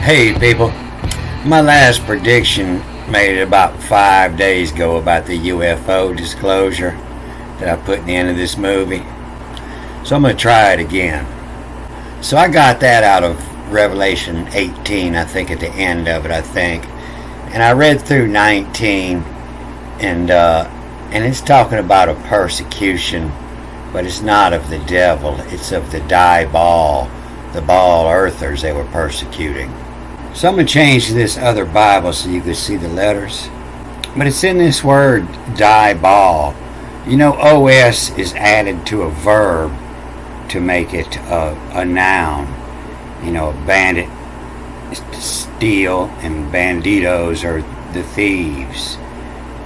Hey people, my last prediction made it about 5 days ago about the UFO disclosure that I put in the end of this movie. So I'm going to try it again. So I got that out of Revelation 18, I think, at the end of it, I think. And I read through 19, and it's talking about a persecution, but it's not of the devil, it's of the Diabol, the ball earthers they were persecuting. So I'm going to change this other Bible so you can see the letters. But it's in this word, Diabol. You know, OS is added to a verb to make it a noun. You know, a bandit is to steal, and banditos are the thieves.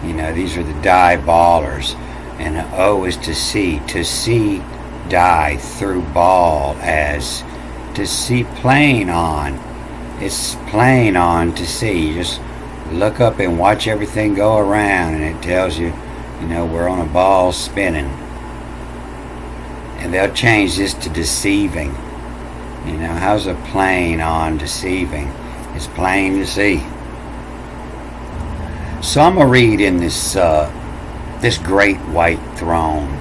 You know, these are the Diabolers. And O is to see die through ball as to see plain on. It's plain on to see. You just look up and watch everything go around, and it tells you, you know, we're on a ball spinning. And they'll change this to deceiving. You know, how's a plain on deceiving? It's plain to see. So I'm going to read in this great white throne.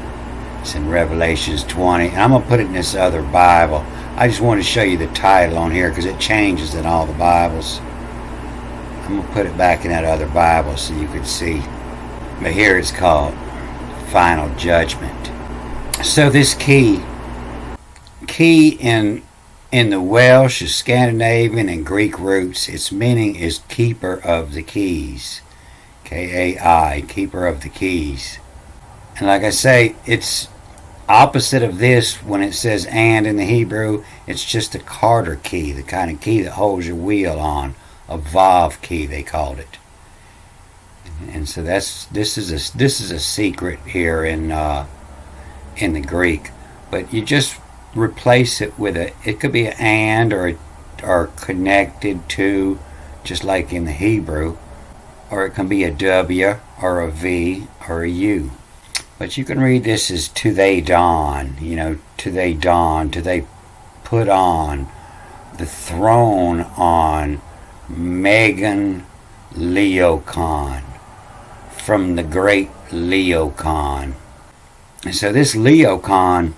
It's in Revelations 20. And I'm going to put it in this other Bible. I just want to show you the title on here because it changes in all the Bibles. I'm going to put it back in that other Bible so you can see. But here it's called Final Judgment. So this key in the Welsh, Scandinavian, and Greek roots, its meaning is keeper of the keys. K-A-I, keeper of the keys. And like I say, it's opposite of this when it says and in the Hebrew. It's just a Carter key, the kind of key that holds your wheel on. A Vav key, they called it. And so this is a secret here in the Greek. But you just replace it with it could be an and or connected to, just like in the Hebrew. Or it can be a W or a V or a U. But you can read this as to they dawn, you know, to they dawn, to they put on the throne on Megan Leocon, from the great Leocon. And so this Leocon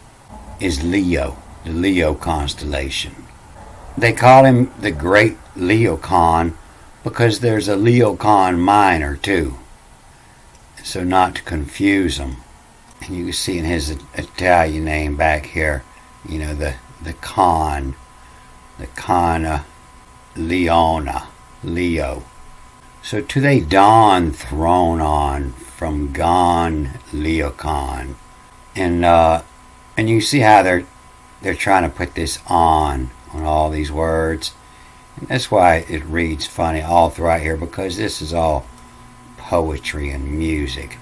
is Leo, the Leo constellation. They call him the great Leocon because there's a Leocon minor too. So not to confuse them. And you can see in his Italian name back here, you know, the Cana Leona, Leo. So to they dawn thrown on from Gon Leocon. And you see how they're trying to put this on all these words. And that's why it reads funny all throughout here, because this is all poetry and music.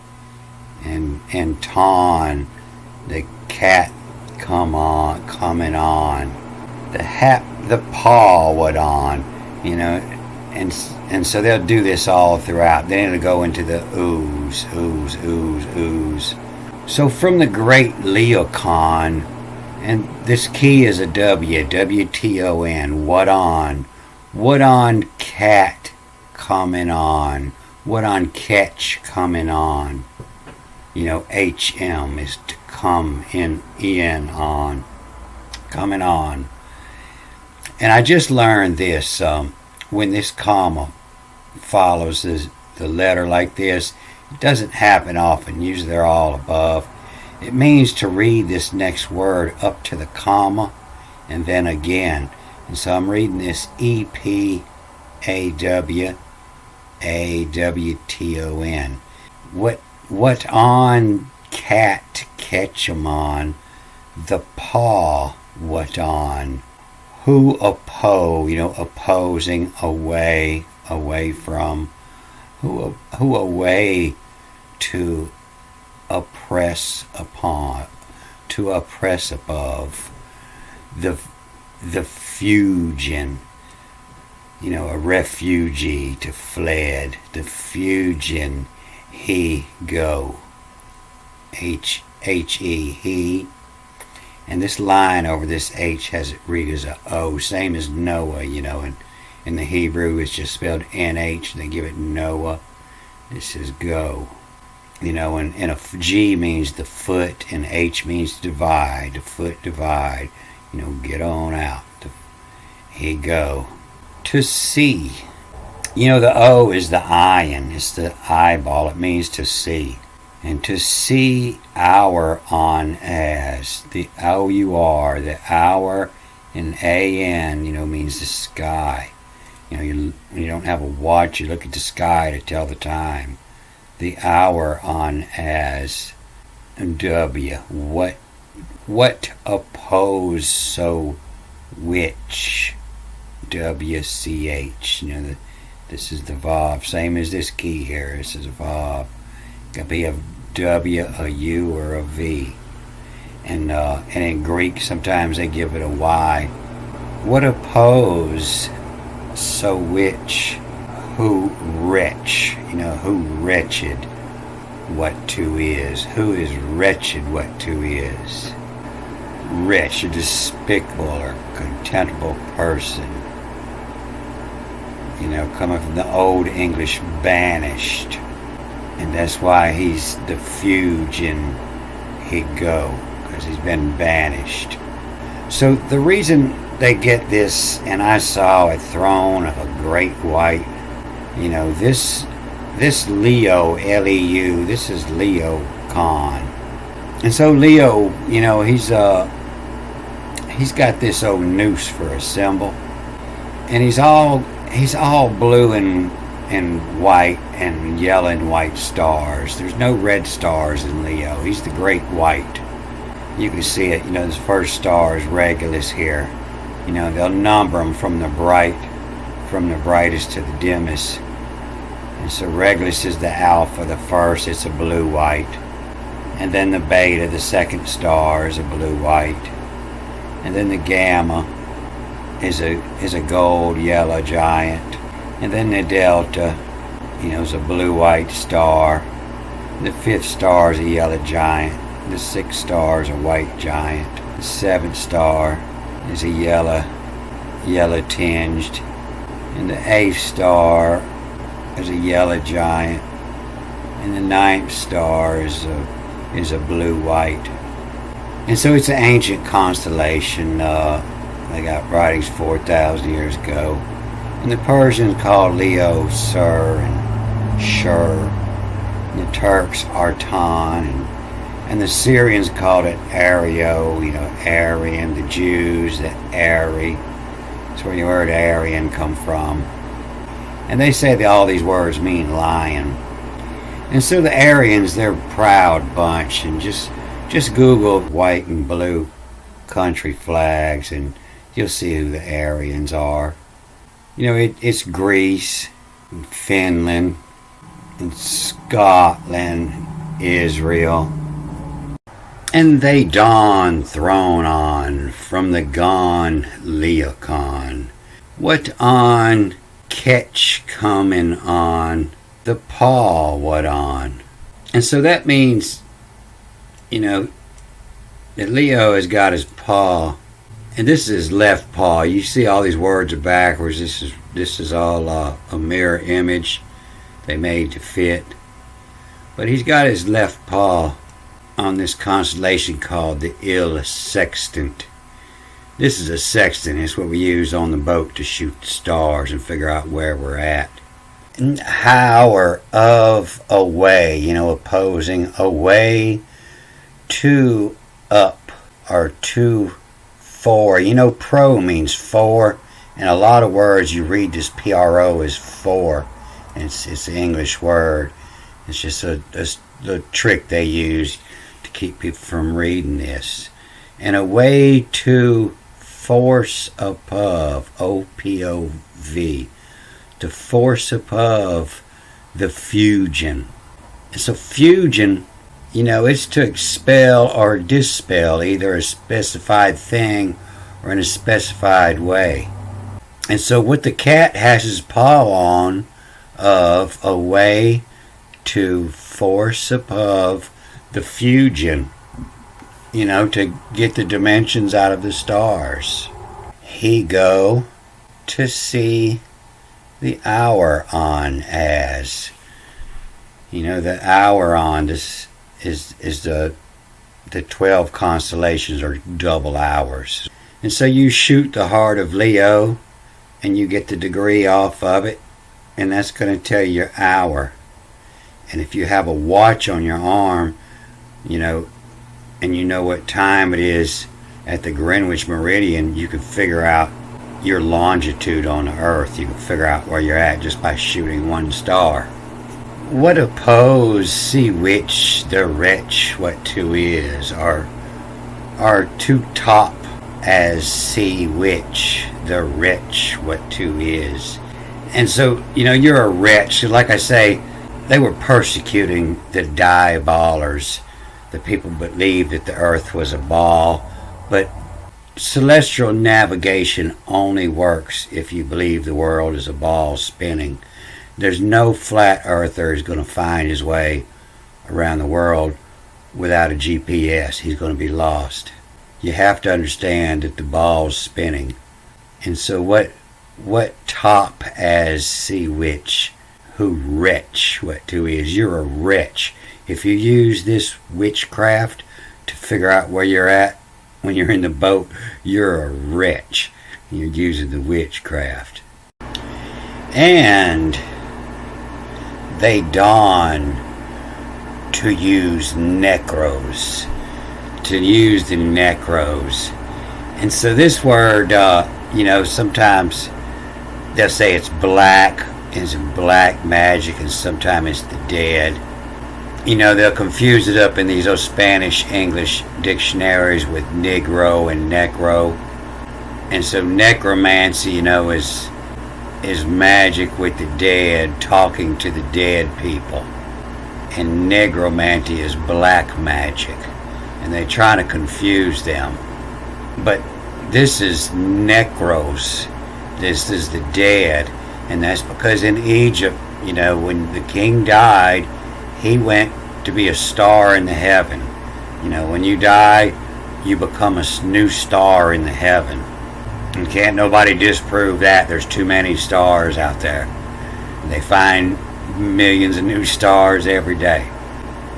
And Ton, the cat coming on, the paw what on, you know, and so they'll do this all throughout. Then it'll go into the ooze. So from the great Leocon, and this key is a W, W-T-O-N, what on cat coming on, what on catch coming on. You know, HM is to come in on, coming on. And I just learned this, when this comma follows the letter like this, it doesn't happen often. Usually they're all above. It means to read this next word up to the comma and then again. And so I'm reading this EPAWAWTON. What on cat catch 'em on, the paw what on, who oppose, you know, opposing, away from, who away to oppress upon, to oppress above, the fugin, you know, a refugee, to fled, the fugin, he go, H-E, he. And this line over this H has it read as a O, same as Noah, you know, In the Hebrew, it's just spelled NH. They give it Noah. This is go. And a G means the foot, and H means divide. The foot divide. Get on out. Here you go. To see. The O is the ion. It's the eyeball. It means to see. And to see hour on as. The O-U-R. The hour in A-N, means the sky. When you don't have a watch, you look at the sky to tell the time. The hour on as. W. What oppose so which. W-C-H. This is the Vav. Same as this key here. This is a Vav. It could be a W, a U, or a V. And in Greek, sometimes they give it a Y. What oppose so which, who rich, who wretched, what to is, who is wretched, what to is. Rich, a despicable or contemptible person. Coming from the Old English banished. And that's why he's the fuge in he go, because he's been banished. So the reason they get this, and I saw a throne of a great white, this Leo, L-E-U, this is Leo Khan. And so Leo, he's got this old noose for a symbol. And he's all blue and white and yellow and white stars. There's no red stars in Leo. He's the great white. You can see it, this first star is Regulus here. They'll number them from the brightest to the dimmest. And so Regulus is the alpha, the first, it's a blue-white. And then the beta, the second star, is a blue-white. And then the gamma is a gold-yellow giant. And then the delta, is a blue-white star. The fifth star is a yellow giant. The sixth star is a white giant. The seventh star is a yellow tinged. And the eighth star is a yellow giant. And the ninth star is a blue-white. And so it's an ancient constellation. They got writings 4,000 years ago. And the Persians called Leo Sur and Shur. And the Turks Artan. And the Syrians called it Ario, Aryan. The Jews, the Ari. That's where the word Aryan come from. And they say that all these words mean lion. And so the Aryans, they're a proud bunch. And just Google white and blue country flags and you'll see who the Aryans are. It's Greece, and Finland, and Scotland, Israel. And they don throne on from the gone Leocon. What on catch coming on the paw what on. And so that means, that Leo has got his paw, and this is his left paw. You see all these words are backwards. This is all a mirror image they made to fit. But he's got his left paw on this constellation called the Il Sextant. This is a sextant. It's what we use on the boat to shoot the stars and figure out where we're at. And how or of away, opposing away to up or to for. Pro means for, and a lot of words you read this PRO is for. And it's an English word. It's just a trick they use to keep people from reading this. And away to force above, O-P-O-V, to force above the fusion. And so fusion, it's to expel or dispel either a specified thing or in a specified way. And so what the cat has his paw on of a way to force above the fusion, to get the dimensions out of the stars. He go to see the hour on as. You know, the hour on this is the 12 constellations are double hours. And so you shoot the heart of Leo and you get the degree off of it, and that's going to tell you your hour. And if you have a watch on your arm, you know, and you know what time it is at the Greenwich Meridian, you can figure out your longitude on the Earth. You can figure out where you're at just by shooting one star. What oppose see which the wretch what two is, are two top as see which the wretch what two is. And so, you know, you're a wretch. Like I say, they were persecuting the Diabolers. The people believed that the earth was a ball. But celestial navigation only works if you believe the world is a ball spinning. There's no flat earther who's going to find his way around the world without a GPS. He's going to be lost. You have to understand that the ball's spinning. And so what top as see which, who wretch what two is. You're a wretch. If you use this witchcraft to figure out where you're at when you're in the boat, you're a wretch. You're using the witchcraft. And they dawn to use necros. To use the necros. And so this word, you know, sometimes they'll say it's black, it's black magic, and sometimes it's the dead. You know, they'll confuse it up in these Spanish English dictionaries with negro and necro. And so necromancy, you know, is magic with the dead, talking to the dead people. And negromancy is black magic. And they're trying to confuse them. But this is necros. This is the dead. And that's because in Egypt, you know, when the king died, he went to be a star in the heaven. You know, when you die, you become a new star in the heaven. And can't nobody disprove that. There's too many stars out there. They find millions of new stars every day.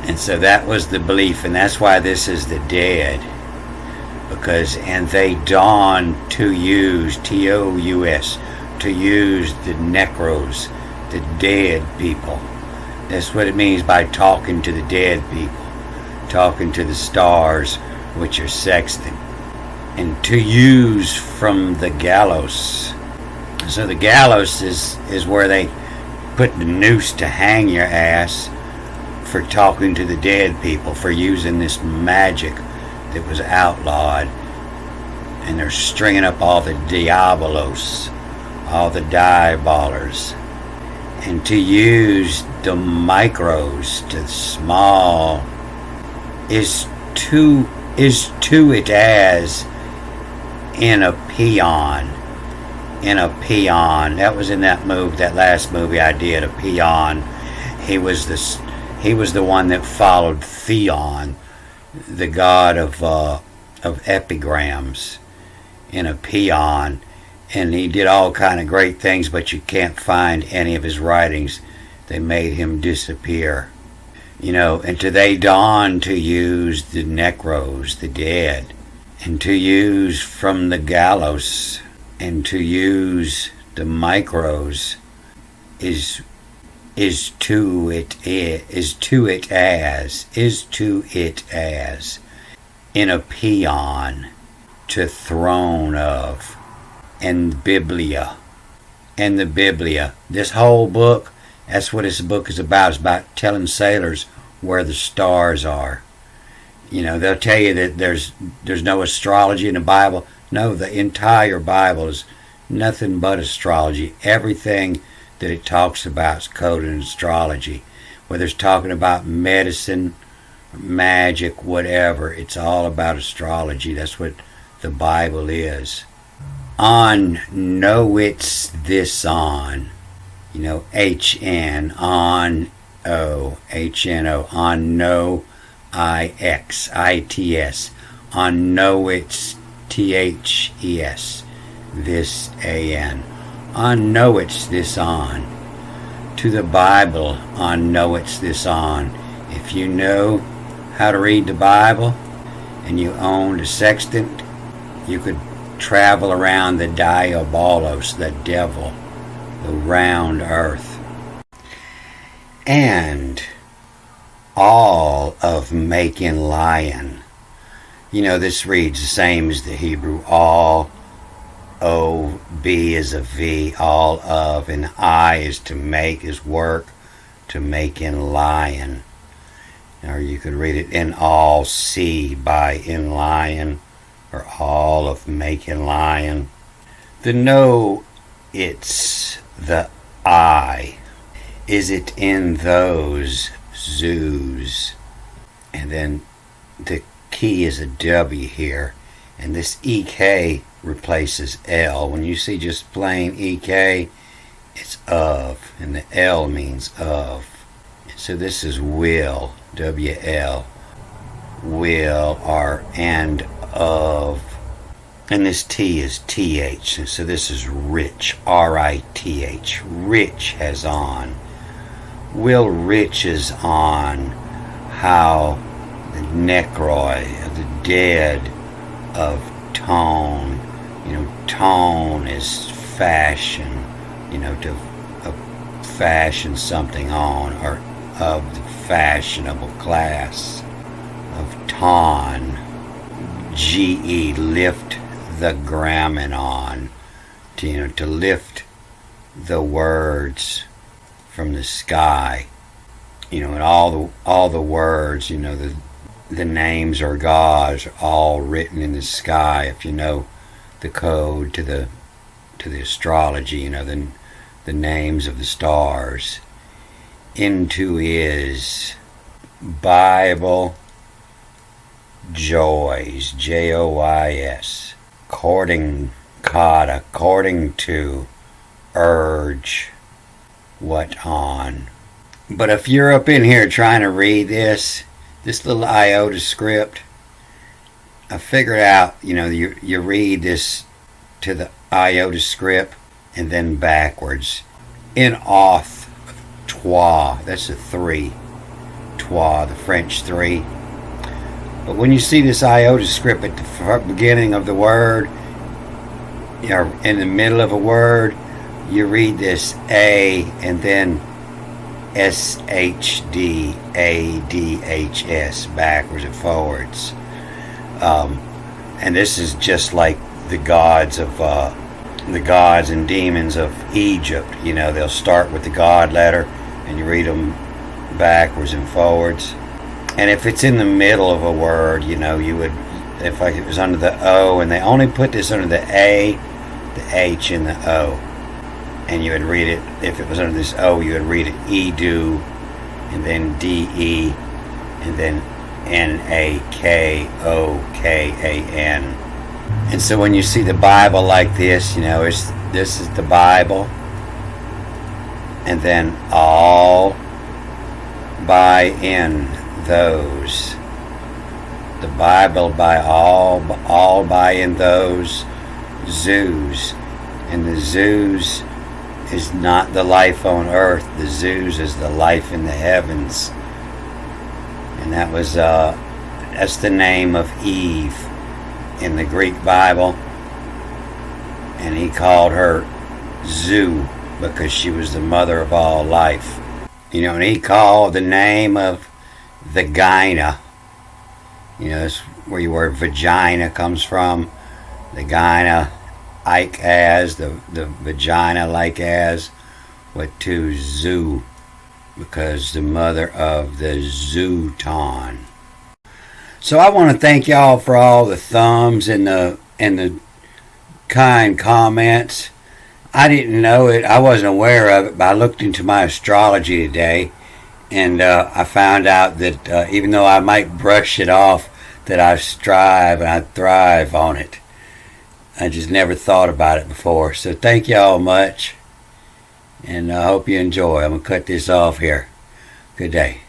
And so that was the belief, and that's why this is the dead. Because, and they dawn to use, T-O-U-S, to use the necros, the dead people. That's what it means by talking to the dead people, talking to the stars, which are sexting. And to use from the gallows. So the gallows is where they put the noose to hang your ass for talking to the dead people, for using this magic that was outlawed. And they're stringing up all the Diavolos, all the Diabolers. And to use the micros, to small, is to it as in a peon. In a peon. That was in that movie, that last movie I did, a peon. He was the one that followed Theon, the god of epigrams, in a peon. And he did all kind of great things, but you can't find any of his writings. They made him disappear. You know, and to they dawn to use the necros, the dead, and to use from the gallows, and to use the micros is to it as in a peon, to throne of. And the Biblia. This whole book, that's what this book is about. It's about telling sailors where the stars are. You know, they'll tell you that there's no astrology in the Bible. No, the entire Bible is nothing but astrology. Everything that it talks about is coded in astrology. Whether it's talking about medicine, magic, whatever, it's all about astrology. That's what the Bible is. On know it's this on, you know, H-N, on O, H-N-O, on know I-X-I-T-S, on know it's T-H-E-S, this A-N, on knoweth this on. To the Bible on knoweth this on. If you know how to read the Bible and you owned a sextant, you could travel around the Diabolos, the devil, the round earth. And all of making lion. You know, this reads the same as the Hebrew. All, O, B is a V, all of, and I is to make, is work, to make in lion. Or you could read it in all, C by in lion, or all of making lion. The no, it's the I. Is it in those zoos? And then the key is a W here, and this EK replaces L. When you see just plain EK, it's of, and the L means of. So this is will, WL, will, or and of, and this T is TH, and so this is rich, RITH, rich has on. Will riches on how the necroi, the dead of tone. You know, tone is fashion, you know, to fashion something on, or of the fashionable class. Of ton, GE, lift the grammon on, to, you know, to lift the words from the sky, you know, and all the words, you know, the names or gods are all written in the sky. If you know the code to the astrology, you know, the names of the stars. Into is Bible joys, JOYS, according to, urge, what on. But if you're up in here trying to read this little iota script, I figured out, you know, you read this to the iota script and then backwards. In auth, trois, that's a 3. Trois, the French 3. But when you see this iota script at the beginning of the word, you know, in the middle of a word, you read this A and then SHDADHS backwards and forwards. And this is just like the gods and demons of Egypt. You know, they'll start with the God letter and you read them backwards and forwards. And if it's in the middle of a word, you know, you would, if like it was under the O, and they only put this under the A, the H, and the O. And you would read it, if it was under this O, you would read it Edu, and then DE, and then NAKOKAN. And so when you see the Bible like this, you know, this is the Bible, and then all by in those. The Bible by all by in those zoos. And the zoos is not the life on earth. The zoos is the life in the heavens. And that was that's the name of Eve in the Greek Bible. And he called her Zoo because she was the mother of all life. You know, and he called the name of vagina. You know, that's where your word vagina comes from. The gyna, like as, the vagina like as, what to zoo, because the mother of the zooton. So I want to thank y'all for all the thumbs and the kind comments. I didn't know it. I wasn't aware of it, but I looked into my astrology today, and I found out that even though I might brush it off, that I strive and I thrive on it. I just never thought about it before. So thank y'all much, and I hope you enjoy. I'm going to cut this off here. Good day.